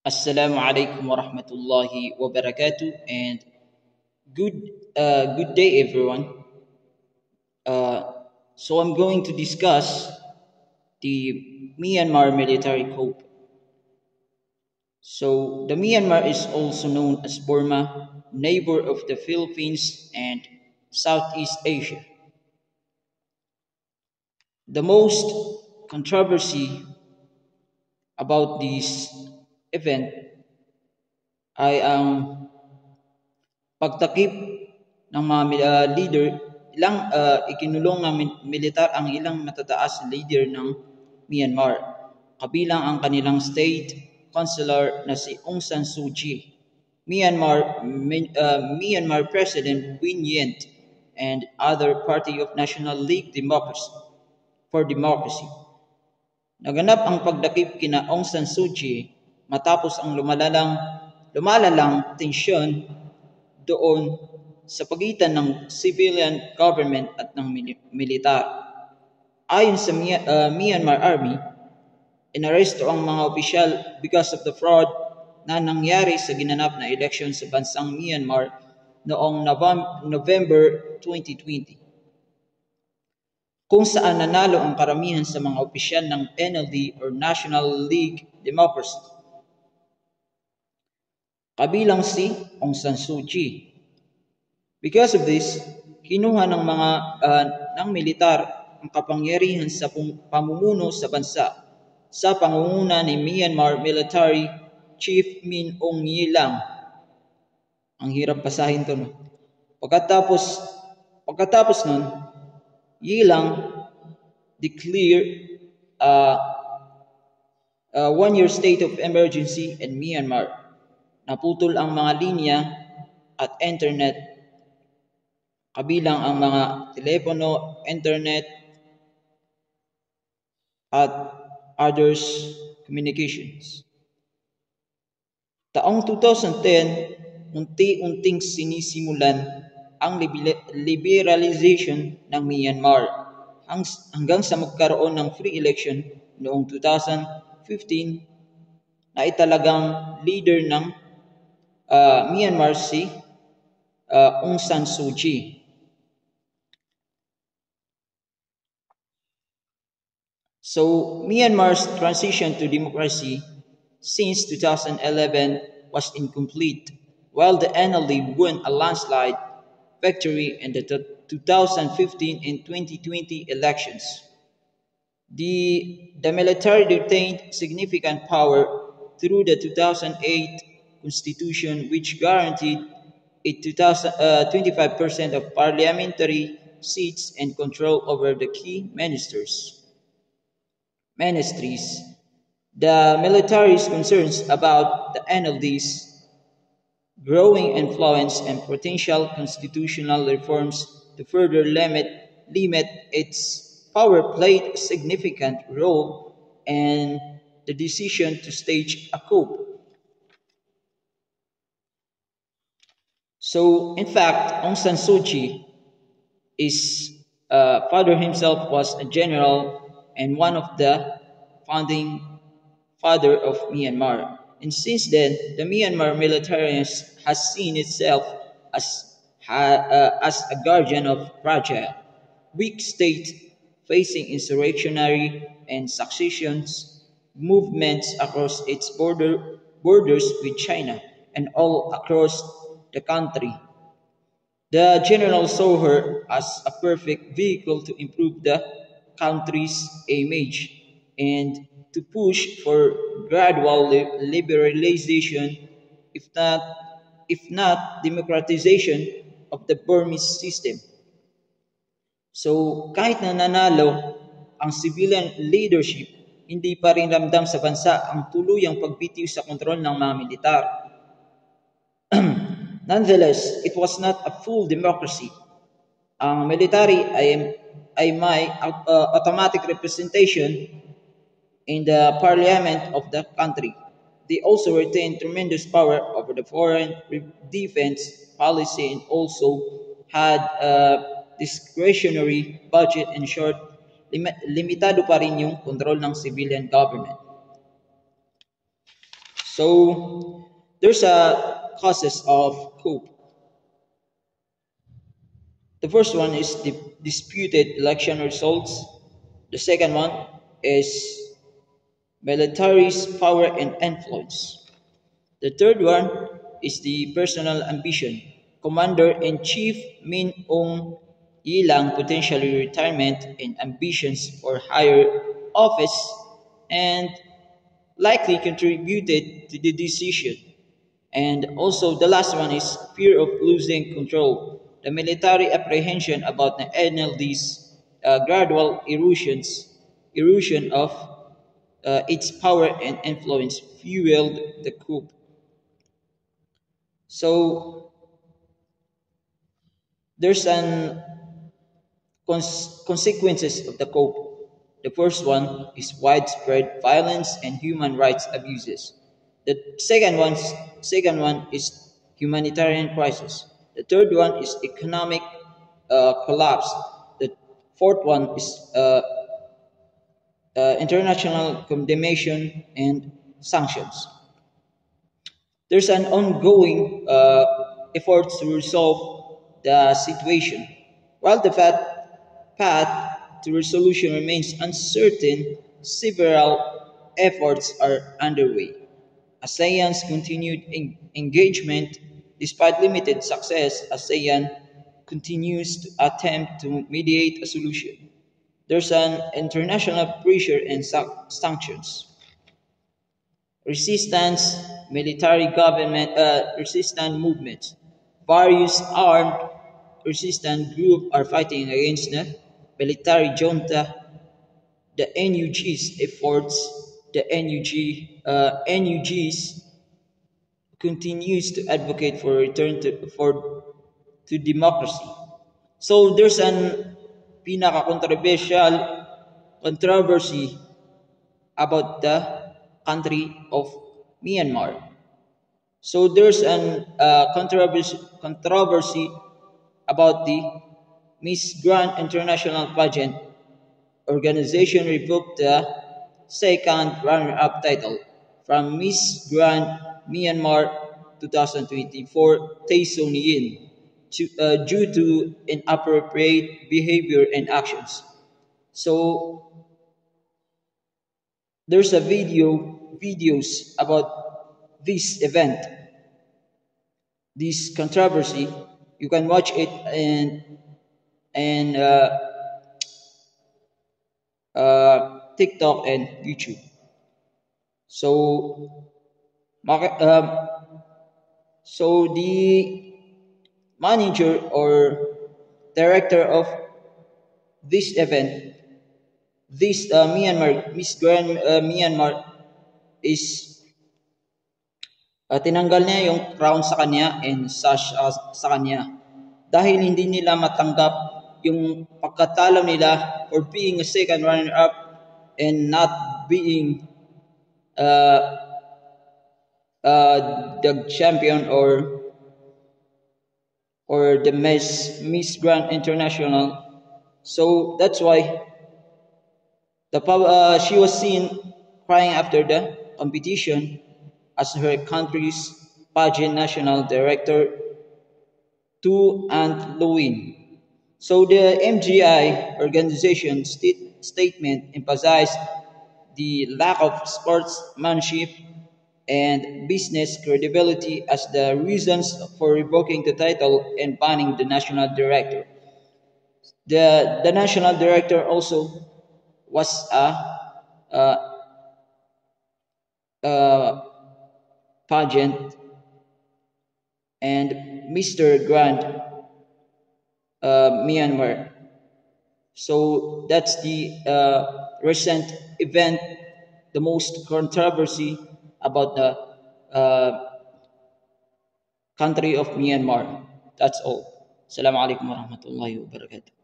Assalamu alaikum wa rahmatullahi wa barakatuh, and good day everyone. So I'm going to discuss the Myanmar military coup. So the Myanmar is also known as Burma, neighbor of the Philippines and Southeast Asia. The most controversy about this event ay ang pagtakip ng mga leader, ikinulong ng militar ang ilang matataas na leader ng Myanmar, kabilang ang kanilang state councilor na si Aung San Suu Kyi, Myanmar President Win Myint, and other Party of National League for Democracy. Naganap ang pagdakip kina Aung San Suu Kyi matapos ang lumalalang tensyon doon sa pagitan ng civilian government at ng militar. Ayon sa Myanmar Army, inaresto ang mga opisyal because of the fraud na nangyari sa ginanap na eleksyon sa bansang Myanmar noong November 2020, kung saan nanalo ang karamihan sa mga opisyal ng NLD or National League Democracy, kabilang si Aung San Suu Kyi. Because of this, kinuha ng ng militar ang kapangyarihan sa pamumuno sa bansa sa pangunguna ni Myanmar Military Chief Min Aung Hlaing. Ang hirap basahin to, no? Pagkatapos nun, Hlaing declared a one-year state of emergency in Myanmar. Naputol ang mga linya at internet, kabilang ang mga telepono, internet, at others communications. Taong 2010, unti-unting sinisimulan ang liberalization ng Myanmar hanggang sa magkaroon ng free election noong 2015 na italagang leader ng Myanmar si Aung San Suu Kyi. So Myanmar's transition to democracy since 2011 was incomplete, while the NLD won a landslide victory in the 2015 and 2020 elections. The military retained significant power through the 2008 constitution, which guaranteed 25% of parliamentary seats and control over the key ministries. The military's concerns about the NLD's growing influence and potential constitutional reforms to further limit its power played a significant role in the decision to stage a coup. So, in fact, Aung San Suu Kyi father himself was a general and one of the founding father of Myanmar. And since then, the Myanmar military has seen itself as a guardian of fragile, weak state facing insurrectionary and successions movements across its borders with China and all across the country. The general saw her as a perfect vehicle to improve the country's image and to push for gradual liberalization, if not democratization of the Burmese system. So kahit na nanalo ang civilian leadership, hindi pa rin ramdam sa bansa ang tuluyang pagbitiw sa kontrol ng mga militar. Nonetheless, it was not a full democracy. Ang military ay may automatic representation in the parliament of the country. They also retain tremendous power over the foreign defense policy and also had a discretionary budget. In short, limitado pa rin yung kontrol ng civilian government. So there's a causes of coup. The first one is the disputed election results. The second one is military's power and influence. The third one is the personal ambition. Commander-in-Chief Min Aung Yilang potentially retirement and ambitions for higher office and likely contributed to the decision. And also the last one is fear of losing control. The military apprehension about the NLD's gradual erosion of its power and influence fueled the coup. So there's an consequences of the coup. The first one is widespread violence and human rights abuses. The second one is humanitarian crisis. The third one is economic collapse. The fourth one is international condemnation and sanctions. There's an ongoing effort to resolve the situation. While the path to resolution remains uncertain, several efforts are underway. ASEAN's continued engagement, despite limited success, ASEAN continues to attempt to mediate a solution. There's an international pressure and sanctions. Resistance, military government, resistant movements. Various armed resistant groups are fighting against the military junta. The NUG's efforts, the NUGs continues to advocate for return to democracy. So there's an controversy about the country of Myanmar. So there's an controversy about the Miss Grand International Pageant. Organization revoked the second runner-up title from Miss Grand Myanmar 2024 Tay Son Yin due to inappropriate behavior and actions. So there's a videos about this event, this controversy. You can watch it and TikTok and YouTube. So, so the manager or director of this event, this Myanmar Miss Grand Myanmar is tinanggal niya yung crown sa kanya and sash sa kanya dahil hindi nila matanggap yung pagkatalo nila for being a second runner-up and not being uh, the champion or the Miss Grand International. So that's why she was seen crying after the competition as her country's pageant national director to Aunt Louine. So the MGI organization statement emphasized the lack of sportsmanship and business credibility as the reasons for revoking the title and banning the national director. The national director also was a pageant and Mr. Grand Myanmar. So that's the recent event, the most controversy about the country of Myanmar. That's all. Assalamu alaikum warahmatullahi wabarakatuh.